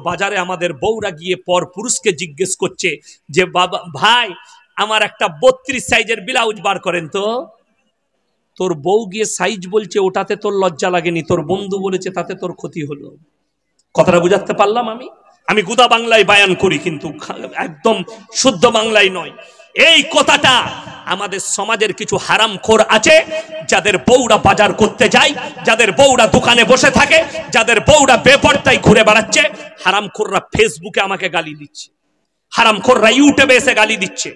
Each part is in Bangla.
বাজারে আমাদের বউরা গিয়ে পর পুরুষকে জিজ্ঞেস করছে যে বাবা ভাই আমার একটা 32 সাইজের ব্লাউজ বার করেন তো। তোর বউ গিয়ে সাইজ বলছে, ওটাতে তোর লজ্জা লাগেনি, তোর বন্ধু বলেছে তাতে তোর ক্ষতি হলো। কথাটা বুঝাতে পারলাম? আমি গুদা বাংলায় বায়ান করি, কিন্তু একদম শুদ্ধ বাংলায় নয়। এই কথাটা আমাদের সমাজের কিছু হারামখোর আছে, যাদের বউরা বাজার করতে যায়, যাদের বউরা দোকানে বসে থাকে, যাদের বউরা বেপরদায় ঘুরে বেড়াচ্ছে, হারামখোররা ফেসবুকে আমাকে গালি দিচ্ছে, হারামখোররা ইউটিউবে এসে গালি দিচ্ছে।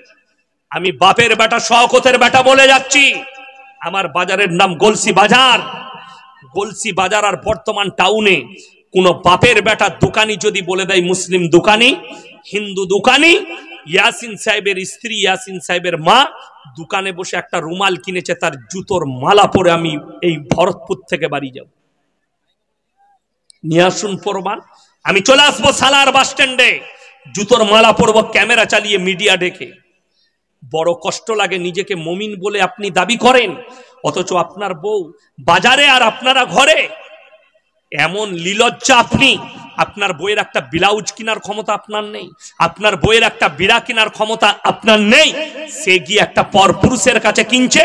আমি বাপের বেটা শওকতের বেটা বলে যাচ্ছি, আমার বাজারের নাম গলসি বাজার। গলসি বাজার আর বর্তমান টাউনে কোন বাপের বেটা দোকানি যদি বলে দেয় মুসলিম দোকানি, হিন্দু দোকানি, ইয়াসিন সাহেবের স্ত্রী, ইয়াসিন সাহেবের মা দোকানে বসে একটা রুমাল কিনেছে, তার জুতোর মালা পরে আমি এই ভরতপুর থেকে বাড়ি যাব, নিয়ে আসুন প্রমাণ। আমি চলে আসবো সালার বাস স্ট্যান্ডে, জুতোর মালা পরবো, ক্যামেরা চালিয়ে মিডিয়া ডেকে। বড় কষ্ট লাগে, নিজেকে মুমিন বলে আপনি দাবি করেন, অথচ আপনার বউ বাজারে আর আপনারা ঘরে। এমন লীলজ্জা আপনি, আপনার বইয়ের একটা ব্লাউজ কেনার ক্ষমতা আপনার নেই, আপনার বইয়ের একটা বিড়া কেনার ক্ষমতা আপনার নেই, সে গিয়ে একটা পরপুরুষের কাছে কিনছে।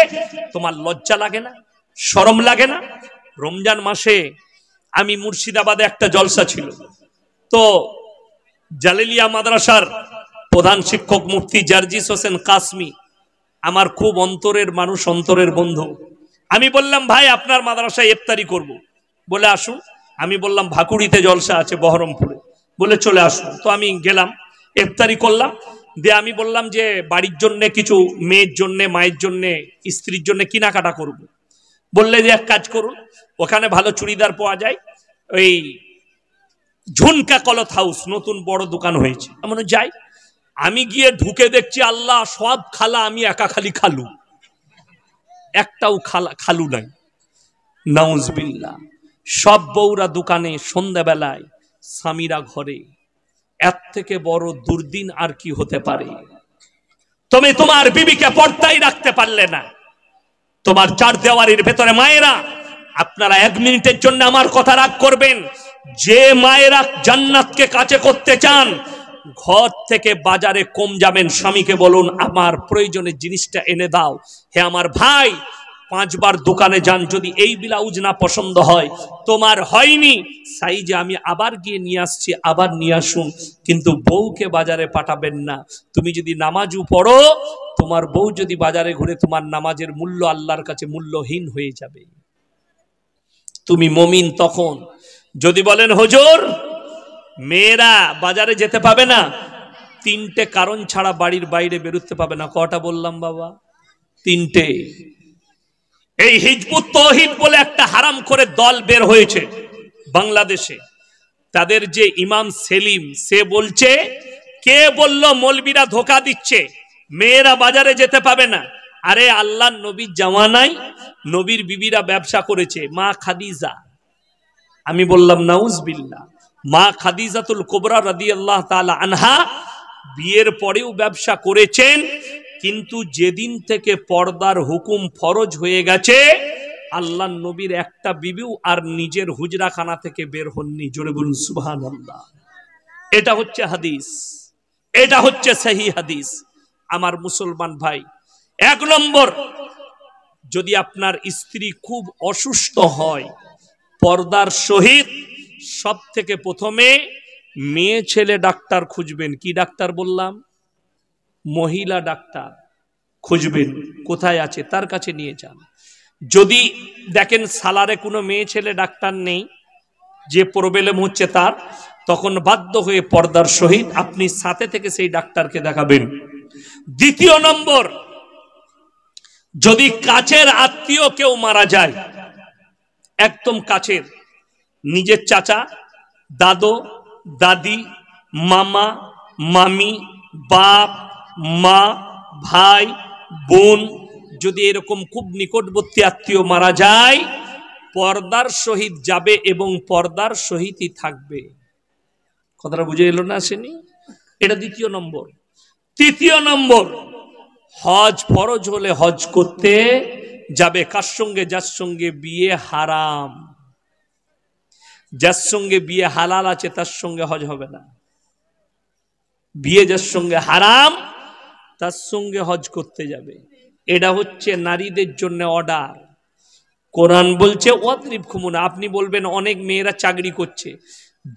তোমার লজ্জা লাগে না? শরম লাগে না? রমজান মাসে আমি মুর্শিদাবাদে একটা জলসা ছিল, তো জালেলিয়া মাদ্রাসার প্রধান শিক্ষক মুফতি জার্জিস হোসেন কাসমি আমার খুব অন্তরের মানুষ, অন্তরের বন্ধু। আমি বললাম ভাই আপনার মাদ্রাসায় ইফতারি করব, বলে আসুন। আমি বললাম ভাকুড়িতে জলসা আছে বহরমপুরে, বলে চলে আসুন। তো আমি গেলাম, ইফতারি করলাম, দিয়ে আমি বললাম যে বাড়ির জন্য কিছু, মেয়ের জন্য, মায়ের জন্য, স্ত্রীর জন্য কেনাকাটা করব। বললে যে এক কাজ করুন, ওখানে ভালো চুড়িদার পাওয়া যায়, ওই ঝুনকা ক্লথ হাউস নতুন বড় দোকান হয়েছে, এমন যাই। আমি গিয়ে ঢুকে দেখছি আল্লাহ, সব খালা, আমি একা খালি খালু, একটাও খালু নাই। নাউজুবিল্লাহ। সব বউরা দোকানে, সন্ধ্যাবেলায় স্বামীরা ঘরে। এর থেকে বড় দুর্দিন আর কি হতে পারে? তুমি তোমার বিবিকে পর্দায় রাখতে পারলে না, তোমার চার দেওয়ারির ভেতরে। মায়েরা আপনারা 1 মিনিটের জন্য আমার কথা রাগ করবেন, যে মায়েরা জান্নাতকে কাছে করতে চান, ঘর থেকে বাজারে কম যাবেন, স্বামীকে বলুন আমার প্রয়োজনের জিনিসটা এনে দাও। হে আমার ভাই, 5 বার দোকানে যান, যদি এই ব্লাউজ না পছন্দ হয়, তোমার হয়নি সাইজে, আমি আবার গিয়ে নিয়ে আসছি, আবার নিয়ে আসুন, কিন্তু বউকে বাজারে পাঠাবেন না। তুমি যদি নামাজও পড়ো, তোমার বউ যদি বাজারে ঘুরে, তোমার নামাজের মূল্য আল্লাহর কাছে মূল্যহীন হয়ে যাবে। তুমি মুমিন তখন। যদি বলেন হুজুর মেয়েরা বাজারে যেতে পাবে না, 3টে কারণ ছাড়া বাড়ির বাইরে বেরোতে পাবে না। কটা বললাম বাবা? 3টে। এই হিজবুত তৌহিদ বলে একটা হারাম করে দল বের হয়েছে বাংলাদেশে, তাদের যে ইমাম সেলিম, সে বলছে, কে বলল মৌলবীরা ধোঁকা দিচ্ছে, মেয়েরা বাজারে যেতে পাবে না? আরে আল্লাহর নবীর জামানায় নবীর বিবিরা ব্যবসা করেছে, মা খাদিজা। আমি বললাম নাউজুবিল্লাহ। মা খাদিজাতুল কুবরা রাদিয়াল্লাহু তাআলা আনহা বিয়ের পরেও ব্যবসা করেছেন, কিন্তু যেদিন থেকে পর্দার হুকুম ফরজ হয়ে গেছে, আল্লাহর নবীর একটা বিবিও আর নিজের হুজরাখানা থেকে বের হননি। জোরে বলুন সুবহানাল্লাহ। এটা হচ্ছে হাদিস, এটা হচ্ছে সহিহ হাদিস। আমার মুসলমান ভাই, 1 নম্বর, যদি আপনার স্ত্রী খুব অসুস্থ হয়, পর্দার সহিত সব থেকে প্রথমে মেয়ে ছেলে ডাক্তার খুঁজবেন। কি ডাক্তার বললাম? মহিলা ডাক্তার খুঁজবেন, কোথায় আছে তার কাছে নিয়ে যান। যদি দেখেন সালারে কোনো মেয়ে ছেলে ডাক্তার নেই, যে প্রবলেম হচ্ছে তার, তখন বাধ্য হয়ে পর্দার সহিত আপনি সাথে থেকে সেই ডাক্তারকে দেখাবেন। 2 নম্বর, যদি কাছের আত্মীয় কেউ মারা যায়, একদম কাছের, নিজের চাচা, দাদু, দাদি, মামা, মামি, বাপ, মা, ভাই, বোন, যদি এরকম খুব নিকটবর্তী আত্মীয় মারা যায়, পর্দার সহিত যাবে এবং পর্দার সহিতই থাকবে। কথাটা বুঝে এলো না? আসেনি? এটা 2 নম্বর। 3 নম্বর, হজ ফরজ হলে হজ করতে যাবে। কার সঙ্গে? যার সঙ্গে বিয়ে হারাম। যার সঙ্গে বিয়ে হালাল আছে তার সঙ্গে হজ হবে না। বিয়ে যার সঙ্গে হারাম তার সঙ্গে হজ করতে যাবে। এটা হচ্ছে নারীদের জন্য অর্ডার। কোরআন বলছে ওয়াদরিব খুমুনা। আপনি বলবেন অনেক মেয়েরা চাকরি করছে,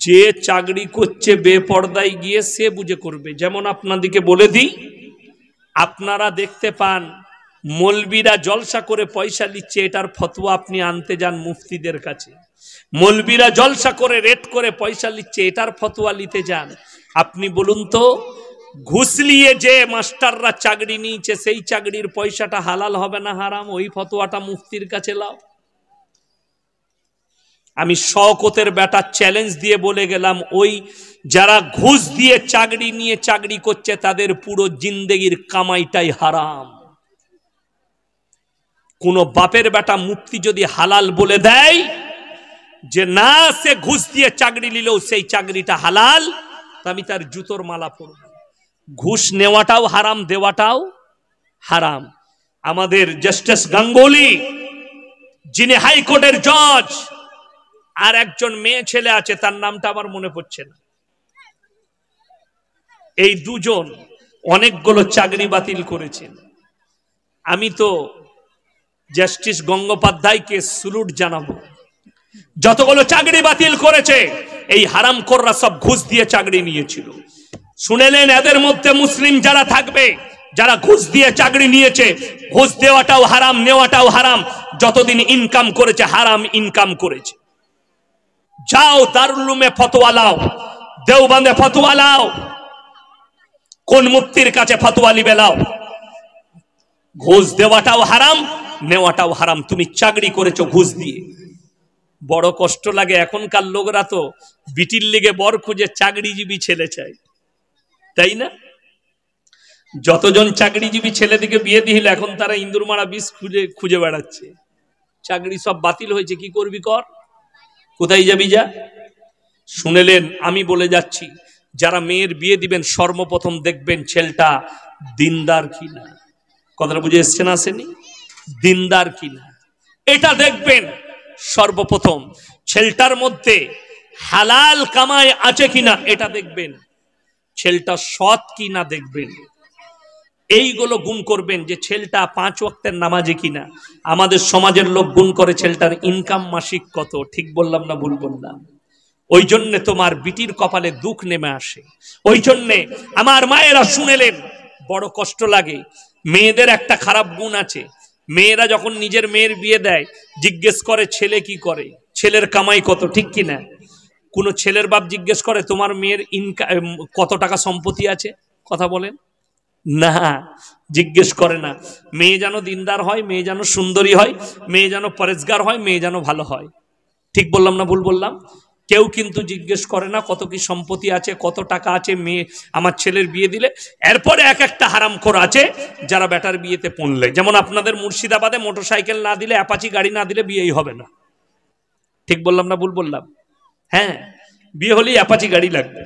যে চাকরি করছে বেপর্দায় গিয়ে সে বুঝে করবে। যেমন আপনাদেরকে বলে দিই, আপনারা দেখতে পান মৌলবীরা জলসা করে পয়সা নিচ্ছে, এটার ফতোয়া আপনি আনতে যান মুফতিদের কাছে। মৌলবীরা জলসা করে রেট করে পয়সা নিচ্ছে, এটার ফতোয়া নিতে যান। আপনি বলুন তো, ঘুষ নিয়ে যে মাস্টাররা চাকরি নিয়েছে সেই চাকরির পয়সাটা হালাল হবে না হারাম? ওই ফতোয়াটা মুফতির কাছে লাও। আমি শওকতের বেটা চ্যালেঞ্জ দিয়ে বলে গেলাম, ওই যারা ঘুষ দিয়ে চাকরি নিয়ে চাকরি করছে তাদের পুরো জিন্দেগির কামাইটাই হারাম। কোন বাপের বেটা মুফতি যদি হালাল বলে দেয় যে না সে ঘুষ দিয়ে চাকরি নিলেও সেই চাকরিটা হালাল, তা আমি তার জুতোর মালা পরব। ঘুষ নেওয়াটাও হারাম, দেওয়াটাও হারাম। আমাদের জাস্টিস গাঙ্গুলি যিনি হাইকোর্টের জজ, আর একজন মেয়ে ছেলে আছে তার নামটা আমার মনে পড়ছে না, এই দুজন অনেকগুলো চাকরি বাতিল করেছেন। আমি তো জাস্টিস গঙ্গোপাধ্যায়কে স্যালুট জানাবো। যতগুলো চাকরি বাতিল করেছে এই হারামখোররা সব ঘুষ দিয়ে চাকরি নিয়েছিল। শুনেলেন, এদের মধ্যে মুসলিম যারা থাকবে যারা ঘুষ দিয়ে চাকরি নিয়েছে, ঘুষ দেওয়াটাও হারাম, নেওয়াটাও হারাম। যতদিন ইনকাম করেছে হারাম ইনকাম করেছে। যাও দারুল উলুমে ফতোয়া লাও, দেওবন্দে ফতোয়া লাও, কোন মুফতির কাছে ফতোয়া নিবে লাও। ঘুষ দেওয়াটাও হারাম, নেওয়াটাও হারাম। তুমি চাকরি করেছো ঘুষ দিয়ে। বড় কষ্ট লাগে, এখনকার লোকরা তো বিটির লিগে বর খুঁজে চাকরিজীবী ছেলে চায়, তাই না? যতজন চাকরিজীবী ছেলেদিকে বিয়ে দিল এখন তারা ইন্দুর মারা বিষ খুঁজে খুঁজে বেড়াচ্ছে। চাকরি সব বাতিল হয়েছে, কি করবি কর, কোথায় যাবি যা। শুনেলেন, আমি বলে যাচ্ছি, যারা মেয়ের বিয়ে দিবেন সর্বপ্রথম দেখবেন ছেলেটা দিনদার কিনা। কথাটা বুঝে এসছে না আসেনি? দিনদার কিনা এটা দেখবেন সর্বপ্রথম। ছেলেটার মধ্যে হালাল কামাই আছে কিনা এটা দেখবেন। ছেলেটা সৎ কিনা দেখবেন। এইগুলো গুণ করবেন যে ছেলেটা 5 ওয়াক্তের নামাজি কিনা। আমাদের সমাজের লোক গুণ করে ছেলেটার ইনকাম মাসিক কত। ঠিক বললাম না ভুল বললাম? ওই জন্যে তোমার বিটির কপালে দুঃখ নেমে আসে। ওই জন্যে আমার মায়েরা শুনেলেন, বড় কষ্ট লাগে। মেয়েদের একটা খারাপ গুণ আছে, মেয়েরা যখন নিজের মেয়ের বিয়ে দেয় জিজ্ঞেস করে ছেলে কি করে, ছেলের কামাই কত, ঠিক কিনা? কোন ছেলের বাপ জিজ্ঞেস করে তোমার মেয়ের ইনকাম কত টাকা সম্পত্তি আছে? কথা বলেন না, জিজ্ঞেস করে না। মেয়ে যেন দিনদার হয়, মেয়ে যেন সুন্দরী হয়, মেয়ে যেন পরেজগার হয়, মেয়ে যেন ভালো হয়। ঠিক বললাম না ভুল বললাম? কেউ কিন্তু জিজ্ঞেস করে না কত কি সম্পত্তি আছে, কত টাকা আছে মেয়ে আমার ছেলের বিয়ে দিলে। এরপরে এক একটা হারামখোর আছে যারা বেটার বিয়েতে পড়লে, যেমন আপনাদের মুর্শিদাবাদে মোটরসাইকেল না দিলে, অ্যাপাচি গাড়ি না দিলে বিয়েই হবে না। ঠিক বললাম না ভুল বললাম? হ্যাঁ, বিয়ে হলেই অ্যাপাচি গাড়ি লাগবে।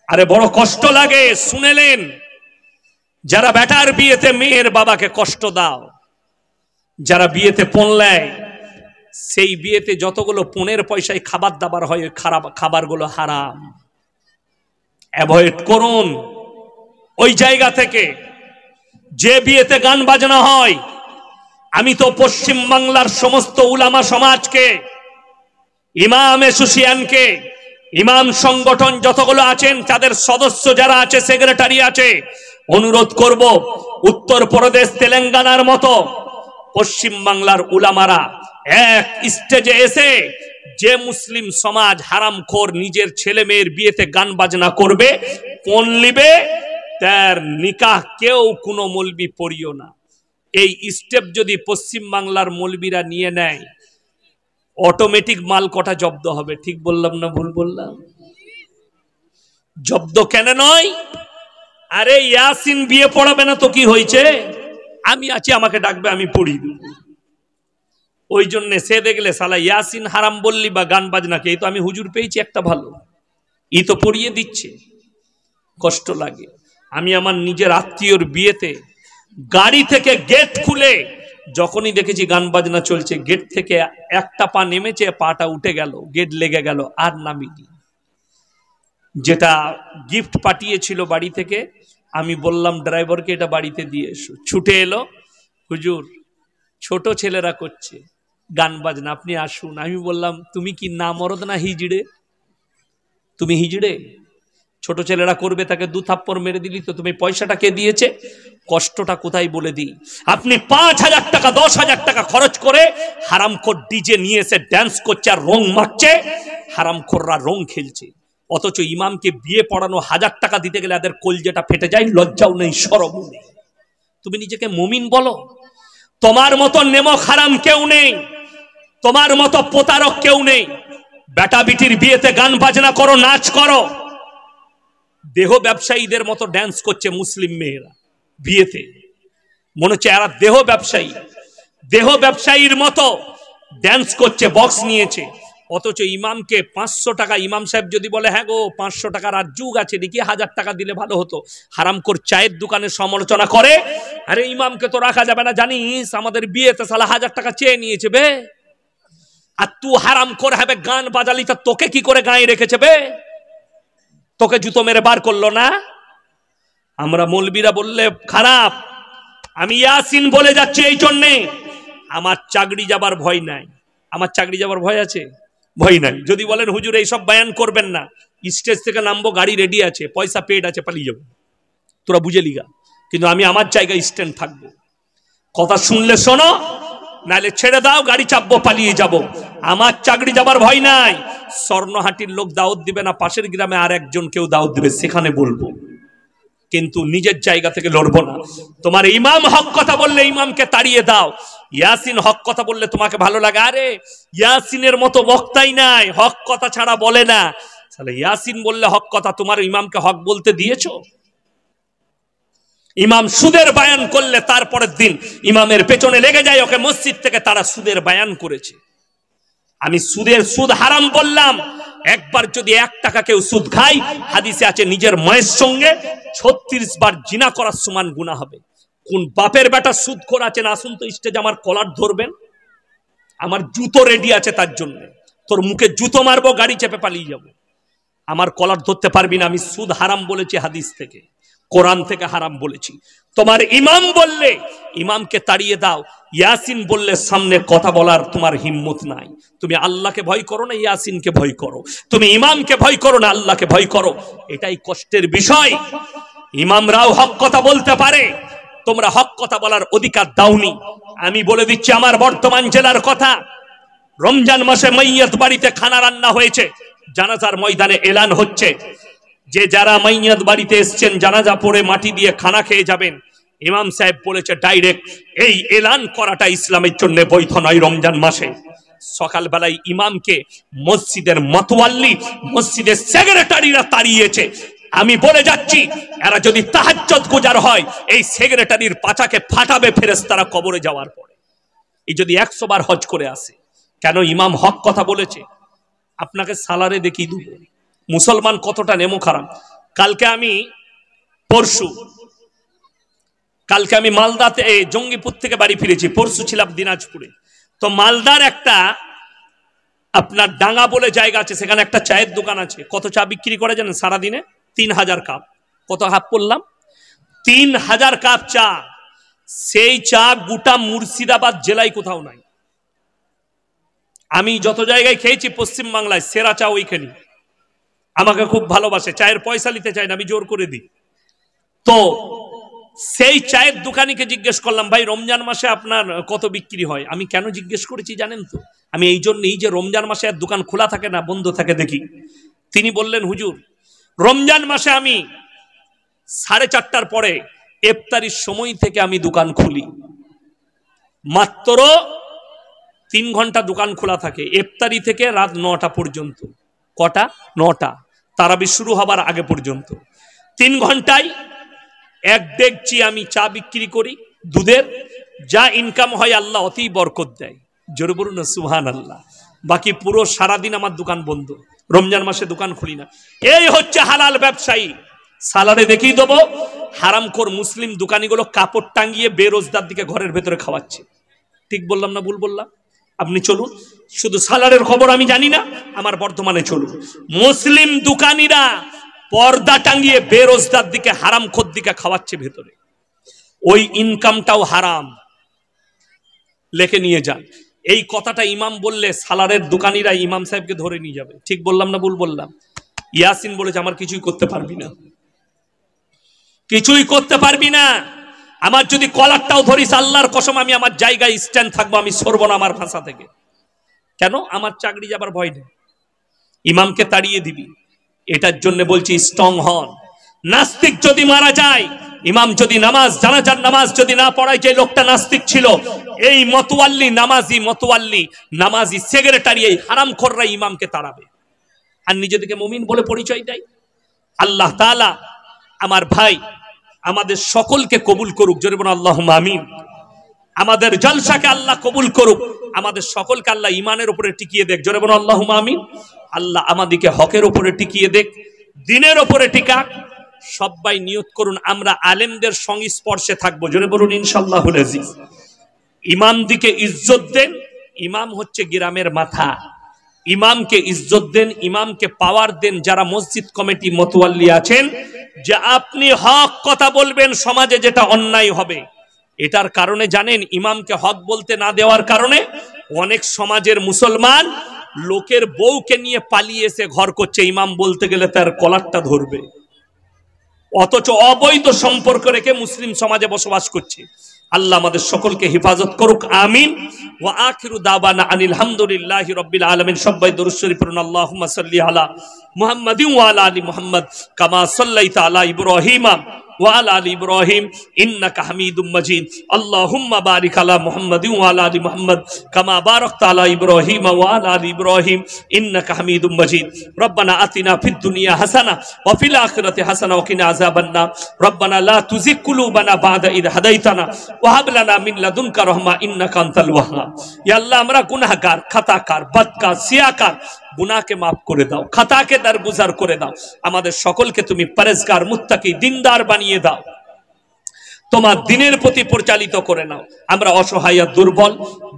আরে বড় কষ্ট লাগে। শুনেলেন, যারা বেটার বিয়েতে মেয়ের বাবাকে কষ্ট দাও, যারা বিয়েতে পড়লে সেই বিয়েতে যতগুলো পনের পয়সায় খাবার দাবার হয় ওই খারাপ খাবারগুলো হারাম। অ্যাভয়েড করুন ওই জায়গা থেকে। যে বিয়েতে গান বাজনা হয়, আমি তো পশ্চিম বাংলার সমস্ত উলামা সমাজকে, ইমাম অ্যাসোসিয়েশনকে, ইমাম সংগঠন যতগুলো আছেন তাদের সদস্য যারা আছে, সেক্রেটারি আছে, অনুরোধ করব উত্তরপ্রদেশ তেলেঙ্গানার মতো পশ্চিম বাংলার উলামারা এক স্টেজে এসে যে মুসলিম সমাজ হারামখোর নিজের ছেলে মেয়ের বিয়েতে গান বাজনা করবে, কোন লিবে, তার নিকাহ কেউ কোনো মৌলবি পড়িও না। এই স্টেপ যদি পশ্চিম বাংলার মৌলবিরা নিয়ে নেয়, অটোমেটিক মাল কটা জব্দ হবে। ঠিক বললাম না ভুল বললাম? জব্দ কেন নয়? আরে ইয়াসিন বিয়ে পড়াবে না তো কি হয়েছে, আমি আছি, আমাকে ডাকবে, আমি পড়িয়ে দেব। ওই জন্য সে দেখলে সালা ইয়াসিন হারাম বললি বা গান বাজনাকে, এই তো আমি হুজুর পেয়েছি একটা ভালো, ই তো পড়িয়ে দিচ্ছে। কষ্ট লাগে। আমি আমার নিজের আত্মীয়র বিয়েতে গাড়ি থেকে গেট খুলে যখনই দেখেছি গান বাজনা চলছে, গেট থেকে একটা পা নেমেছে, পাটা উঠে গেল, গেট লেগে গেল, আর নামিনি। যেটা গিফট পাঠিয়েছিল বাড়ি থেকে, আমি বললাম ড্রাইভারকে এটা বাড়িতে দিয়ে এসো। ছুটে এলো, হুজুর ছোট ছেলেরা করছে গান বাজনা, আপনি আসুন। আমি বললাম তুমি কি না মরদ না হিজড়ে? তুমি হিজড়ে? ছোট ছেলেরা করবে, তাকে 2 থাপ্পড় মেরে দিলি তো। তুমি পয়সাটা কে দিয়েছে? কষ্টটা কোথায় বলে দিই। আপনি 5,000 টাকা 10,000 টাকা খরচ করে হারামখোর ডিজে নিয়ে এসে ড্যান্স করছে আর রং মাখছে, হারামখোররা রং খেলছে। অথচ ইমামকে বিয়ে পড়ানো 1000 টাকা দিতে গেলে এদের কলজেটা ফেটে যায়, লজ্জাও নেই, শরমও নেই। তুমি নিজেকে মুমিন বলো? তোমার মতো নেমক হারাম কেউ নেই, তোমার মতো প্রতারক কেউ নেই। বেটা বিটির বিয়েতে গান বাজনা করো, নাচ করো। দেহ ব্যবসায়ীদের মতো ড্যান্স করছে মুসলিম মেয়েরা বিয়েতে, মনে হচ্ছে এরা দেহ ব্যবসায়ী। দেহ ব্যবসায়ীর মতো ড্যান্স করছে, বক্স নিয়েছে। অথচ ইমামকে 500 টাকা, ইমাম সাহেব যদি বলে হ্যাঁ গো 500 টাকার আর যুগ আছে নাকি, 1000 টাকা দিলে ভালো হতো। হারামখোর চায়ের দোকানে সমালোচনা করে, আরে ইমামকে তো রাখা যাবে না, জানিস আমাদের বিয়েতে সালা 1000 টাকা চেয়ে নিয়েছে বে। আর তুই হারামখোর হবে গান বাজালি, তা তোকে কি করে গায়ে রেখেছে বে? তোকে জুতো মেরে বার করলো না? আমরা মৌলবীরা বললে খারাপ। আমি ইয়াসিন বলে যাচ্ছি এই জন্যে, আমার চাকরি যাবার ভয় নাই। আমার চাকরি যাবার ভয় আছে? ভয় নাই। যদি বলেন হুজুর এইসব বয়ান করবেন না, স্টেজ থেকে নামবো, গাড়ি রেডি আছে, পয়সা পেড আছে, পালিয়ে যাবো, তোরা বুঝে লিগা। কিন্তু আমি আমার জায়গায় স্ট্যান্ড থাকবো। কথা শুনলে শোনো, নাহলে ছেড়ে দাও, গাড়ি চাপবো, পালিয়ে যাব। আমার চাকরি যাবার ভয় নাই। স্বর্ণহাটির লোক দাওয়াত দিবে না, পাশের গ্রামে আর একজন কেউ দাওয়াত দিবে, সেখানে বলবো, কিন্তু নিজের জায়গা থেকে লড়বো না। তোমার ইমাম হক কথা বললে ইমামকে তাড়িয়ে দাও। ইয়াসিন হক কথা বললে তোমাকে ভালো লাগে, আরে ইয়াসিনের মতো বক্তাই নাই, হক কথা ছাড়া বলে না। তাহলে ইয়াসিন বললে হক কথা, তোমার ইমামকে হক বলতে দিয়েছো? ইমাম সুদের বায়ান করলে তারপরের দিন ইমামের পেছনে লেগে যায়, ওকে মসজিদ থেকে তারা সুদের বায়ান করেছে। আমি সুদ হারাম বললাম। একবার যদি 1 টাকা কেউ সুদ খায়, হাদিসে আছে নিজের মায়ের সঙ্গে 36 বার জিনা করার সমান গুনাহ হবে। কোন বাপের বেটা সুদখোর আছেন, আসুন তো স্টেজে, আমার কলার ধরবেন, আমার জুতো রেডি আছে তার জন্য। তোর মুখে জুতো মারবো, গাড়ি চেপে পালিয়ে যাবো, আমার কলার ধরতে পারবি না। আমি সুদ হারাম বলেছি হাদিস থেকে, কোরআন থেকে হারাম বলেছি। তোমার ইমাম বললে ইমামকে তাড়িয়ে দাও, ইয়াসিন বললে সামনে কথা বলার তোমার হিম্মত নাই। তুমি আল্লাহকে ভয় করো না, ইয়াসিনকে ভয় করো। তুমি ইমামকে ভয় করো না, আল্লাহকে ভয় করো। এটাই কষ্টের বিষয়। ইমামরাও হক কথা বলতে পারে, তোমরা হক কথা বলার অধিকার দাওনি। আমি বলে দিচ্ছি আমার বর্তমান জেলার কথা। রমজান মাসে মাইয়াত বাড়িতে খানা রান্না হয়েছে, জানাজার ময়দানে এলান হচ্ছে যে যারা মাইয়াত বাড়িতে এসছেন জানাজা পড়ে মাটি দিয়ে খানা খেয়ে যাবেন। ইমাম সাহেব বলেছে ডাইরেক্ট, এই এলান করাটা ইসলামের জন্য বৈধ নয় রমজান মাসে। সকালবেলায় ইমামকে মসজিদের মাতওয়াল্লি, মসজিদের সেক্রেটারিরা তাড়িয়েছে। আমি বলে যাচ্ছি, এরা যদি তাহাজ্জুদ গুজার হয়, এই সেক্রেটারির পাছাকে ফাটাবে ফেরেশতারা কবরে যাওয়ার পরে। এই যদি 100 বার হজ করে আসে, কেন? ইমাম হক কথা বলেছে। আপনাকে সালারে দেখিয়ে দেব মুসলমান কতটা নেমো খারাপ। কালকে আমি মালদাতে, জঙ্গিপুর থেকে বাড়ি ফিরেছি, পরশু ছিলাম দিনাজপুরে। তো মালদার একটা আপনার ডাঙ্গা বলে জায়গা আছে, সেখানে একটা চায়ের দোকান আছে। কত চা বিক্রি করে জানেন সারাদিনে? 3000 কাপ। কত হাফ পড়লাম? 3000 কাপ চা। সেই চা গোটা মুর্শিদাবাদ জেলায় কোথাও নাই। আমি যত জায়গায় খেয়েছি পশ্চিম বাংলায়, সেরা চা ওইখানে। আমাকে খুব ভালোবাসে, চায়ের পয়সা নিতে চায় না, আমি জোর করে দিই। তো সেই চায়ের দোকানিকে জিজ্ঞেস করলাম, ভাই রমজান মাসে আপনার কত বিক্রি হয়? আমি কেন জিজ্ঞেস করেছি জানেন তো? আমি এই জন্যই যে রমজান মাসে আর দোকান খোলা থাকে না, বন্ধ থাকে দেখি। তিনি বললেন, হুজুর রমজান মাসে আমি 4:30টার পরে ইফতারির সময় থেকে আমি দোকান খুলি, মাত্র 3 ঘন্টা দোকান খোলা থাকে, ইফতারি থেকে রাত 9টা পর্যন্ত। কটা? 9টা। তারাবি শুরু হবার আগে পর্যন্ত 3 ঘন্টায় 1 ডেকচি আমি চা বিক্রি করি দুধের। যা ইনকাম হয় আল্লাহ অতি বরকত দেয়, জোরে বলুন সুবহানাল্লাহ। বাকি পুরো সারাদিন আমার দোকান বন্ধ, রমজান মাসে দোকান খুলি না। এই হচ্ছে হালাল ব্যবসায়ী। সালারে দেখিয়ে দেবো হারামখোর মুসলিম দোকানিগুলো কাপড় টাঙ্গিয়ে বেরোজগার দিকে ঘরের ভেতরে খাওয়াচ্ছে। ঠিক বললাম না ভুল বললাম? আপনি চলুন, শুধু সালারের খবর আমি জানি না, আমার বর্তমানে চলুন। মুসলিম দোকানিরা পর্দা টাঙিয়ে বেরোজগার দিকে হারামখোর দিকে খাওয়াচ্ছে ভেতরে, ওই ইনকামটাও হারাম, লেখে নিয়ে যান। এই কথাটা ইমাম বললে সালারের দোকানিরা ইমাম সাহেবকে ধরে নিয়ে যাবে। ঠিক বললাম না ভুল বললাম? ইয়াসিন বলেছে আমার কিছুই করতে পারবি না, কিছুই করতে পারবি না। আমার যদি কলারটাও ধরিস আল্লাহর কসম আমি আমার জায়গায় স্ট্যান্ড থাকবো, আমি সরব না আমার ভাষা থেকে। কেন? আমার চাকরি যাবার ভয় নেই, ইমামকে তাড়িয়ে দিবি। এটার জন্য বলছি স্ট্রং হন। নাস্তিক যদি মারা যায়, ইমাম যদি নামাজ জানাজার নামাজ যদি না পড়ায়, যে লোকটা নাস্তিক ছিল, এই নামাজি সেক্রেটারি এই হারামখোররা ইমামকে তাড়াবে, আর নিজেদেরকে মুমিন বলে পরিচয় দেয়। আল্লাহ তাআলা আমার ভাই আমাদের সকলকে কবুল করুক, জোরে বলুন আল্লাহুম্মা আমিন। আমাদের জলসাকে আল্লাহ কবুল করুক, আমাদের সকলকে আল্লাহ ইমানের উপরে টিকিয়ে দেখ, জোরে বলুন আল্লাহুম্মা আমিন। আল্লাহ আমাদেরকে হকের উপরে টিকিয়ে দেখ, দ্বীনের উপরে টিকাক। সবাই নিয়ত করুন আমরা আলেমদের সংস্পর্শে থাকবো, জোরে বলুন ইনশাআল্লাহুল আজিজ। ইমাম দিকে ইজ্জত দেন, ইমাম হচ্ছে গ্রামের মাথা, ইমামকে ইজ্জত দেন, ইমামকে পাওয়ার দেন। যারা মসজিদ কমিটি মতওয়াল্লি আছেন, যে আপনি হক কথা বলবেন সমাজে যেটা অন্যায় হবে, এটার কারণে জানেন ইমামকে হক বলতে না দেওয়ার কারণে অনেক সমাজের মুসলমান লোকের বউকে নিয়ে পালিয়ে এসে ঘর করছে, ইমাম বলতে গেলে তার কলারটা ধরবে, অথচ অবৈধ সম্পর্ক রেখে মুসলিম সমাজে বসবাস করছে। আল্লাহ আমাদের সকলকে হেফাজত করুক, আমিন। ওয়া আখিরু দাওয়ানা আনিল হামদুলিল্লাহি রাব্বিল আলামিন। সবাই দরুদ শরীফ পড়ুন। আল্লাহুম্মা সাল্লি আলা মুহাম্মাদিন ওয়া আলা আলি মুহাম্মাদ কামা সাল্লাইতা আলা ইব্রাহিম ওয়া আলা আলি ইব্রাহিম ইন্নাকা হামিদুম মাজিদ। আল্লাহুম্মা বারিক আলা মুহাম্মাদিন ওয়া আলা আলি মুহাম্মাদ কামা বারাকতা আলা ইব্রাহিম ওয়া আলা আলি ইব্রাহিম ইন্নাকা হামিদুম মাজিদ। রব্বানা আতিনা ফিদ দুনিয়া হাসানা ওয়া ফিল আখিরাতি হাসানা ওয়া কিনা আযাবান নার। রব্বানা লা তুযিগ কুলুবানা বা'দা ইয হাদাইতানা ওয়া হাব লানা মিন লাদুনকা রাহমা ইন্নাকা আনতাল ওয়াহ্হাব। ইয়া আল্লাহ আমরা গুনাহগার, খাতাকার, বদকার, সিয়াকার, গুনাহকে মাফ করে দাও, খাতাকে দরগুজার করে দাও। আমাদের সকলকে তুমি পরেজগার, মুত্তাকি, দিনদার বানিয়ে দাও, তোমার দিনের প্রতি পরিচালিত করে নাও। আমরা অসহায় দুর্বল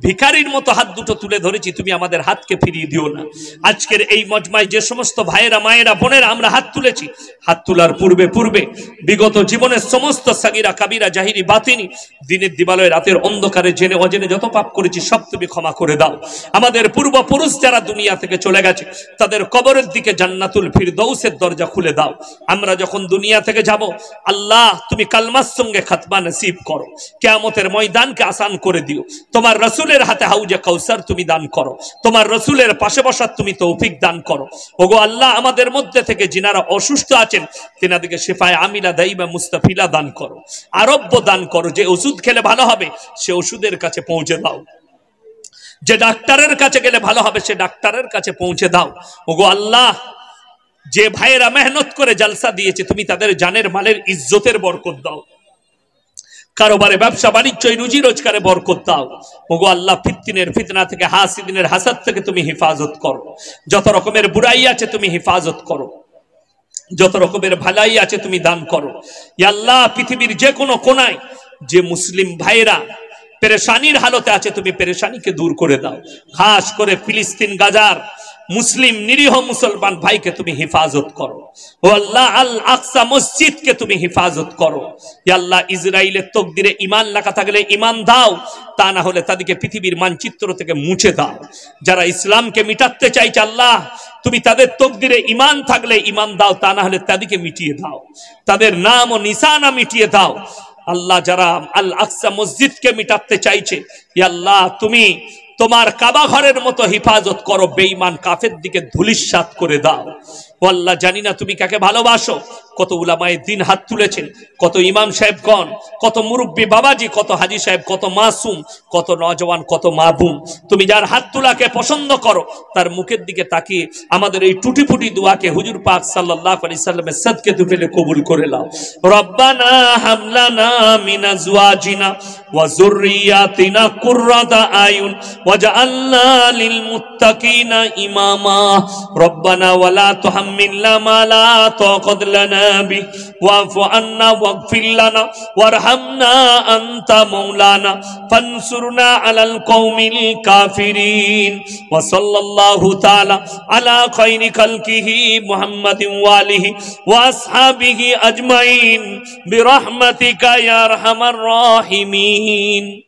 ভিখারির মতো হাত দুটো তুলে ধরেছি, তুমি আমাদের হাতকে ফিরিয়ে দিও না। আজকের এই মজমায় যে সমস্ত ভাইয়েরা, মায়েরা, বোনেরা আমরা হাত তুলেছি, হাত তোলার পূর্বে বিগত জীবনের সমস্ত সাগিরা, কাবিরা, জাহিরি, বাতিনি, দিনের দিবালয়, রাতের অন্ধকারে জেনে অজেনে যত পাপ করেছি সব তুমি ক্ষমা করে দাও। আমাদের পূর্বপুরুষ যারা দুনিয়া থেকে চলে গেছে, তাদের কবরের দিকে জান্নাতুল ফিরদৌসের দরজা খুলে দাও। আমরা যখন দুনিয়া থেকে যাব, আল্লাহ তুমি কালমার সঙ্গে খাতমা নসিব করো, কিয়ামতের ময়দানকে আসান করে দিও। তোমার রাসূলের হাতে হাউজে কাউসার তুমি দান করো, তোমার রাসূলের পাশে বসার তুমি তৌফিক দান করো। ওগো আল্লাহ, আমাদের মধ্যে থেকে যিনারা অসুস্থ আছেন তিনাদেরকে শিফায়ে আমিলা দাইমা মুস্তাফিলা দান করো, আরোগ্য দান করো। যে ওষুধ খেলে ভালো হবে সে ওষুধের কাছে পৌঁছে দাও, যে ডাক্তারের কাছে গেলে ভালো হবে সে ডাক্তারের কাছে পৌঁছে দাও। ওগো আল্লাহ, যে ভাইয়েরা মেহনত করে জালসা দিয়েছে তুমি তাদের জানের মালের ইজ্জতের বরকত দাও, কারোবারে ব্যবসা বাণিজ্য রুজি রোজগারে বরকত দাও। ওগো আল্লাহ, ফিতনা থেকে, হাসিদিনের হাসাদ থেকে তুমি হেফাজত করো। যত রকমের বুরাই আছে তুমি হেফাজত করো, যত রকমের ভালাই আছে তুমি দান করো। ইয়া আল্লাহ, পৃথিবীর যে কোনো কোনায় যে মুসলিম ভাইরা পেরেশানির হালতে আছে তুমি পেরেশানিকে দূর করে দাও। খাস করে ফিলিস্তিন গাজার মুসলিম নিরীহ মুসলমান ভাইকে তুমি হেফাজত করো। ও আল্লাহ, আল আকসা মসজিদকে তুমি হেফাজত করো। ইয়া আল্লাহ, ইসরায়েলের তকদিরে ঈমান লেখা থাকলে ঈমান দাও, তা না হলে তাদেরকে পৃথিবীর মানচিত্র থেকে মুছে দাও। যারা ইসলামকে মিটাতে চাইছে আল্লাহ, তুমি তাদের তকদিরে ঈমান থাকলে ঈমান দাও, তা না হলে তাদেরকে মিটিয়ে দাও, তাদের নাম ও নিশানা মিটিয়ে দাও। আল্লাহ, যারা আল আকসা মসজিদকে মিটাতে চাইছে, ইয়া আল্লাহ তুমি তোমার কাবা ঘরের মতো হেফাজত করো, বেঈমান কাফের দিকে ধুলিস্যাৎ করে দাও। ও আল্লাহ, জানি না তুমি কাকে ভালোবাসো। কত উলামায়ে দ্বীন হাত তুলেছেন, কত ইমাম সাহেবগণ, কত মুরব্বী বাবাজি, কত হাজী সাহেব, কত মাসুম, কত নওজওয়ান, কত মাবুম। তুমি যার হাত তোলাকে পছন্দ করো তার মুখের দিকে তাকিয়ে আমাদের এই টুটি ফুটি দোয়াকে হুজুর পাক সাল্লাল্লাহু আলাইহি সাল্লামের সাদকে তুলে কবুল করে নাও। রব্বানা হাবলানা মিন আজওয়াজিনা ওয়া যুররিয়াতিনা কুররাতা আয়ুন ওয়াজআলনা লিল মুত্তাকিনা ইমামা। রব্বানা ওয়ালা তুহাম وحملنا ما لا طاقة لنا به واعف عنا واغفر لنا وارحمنا أنت مولانا فانصرنا على القوم الكافرين وصلى الله تعالى على خير خلقه محمد وآله وأصحابه أجمعين برحمتك يا أرحم الراحمين.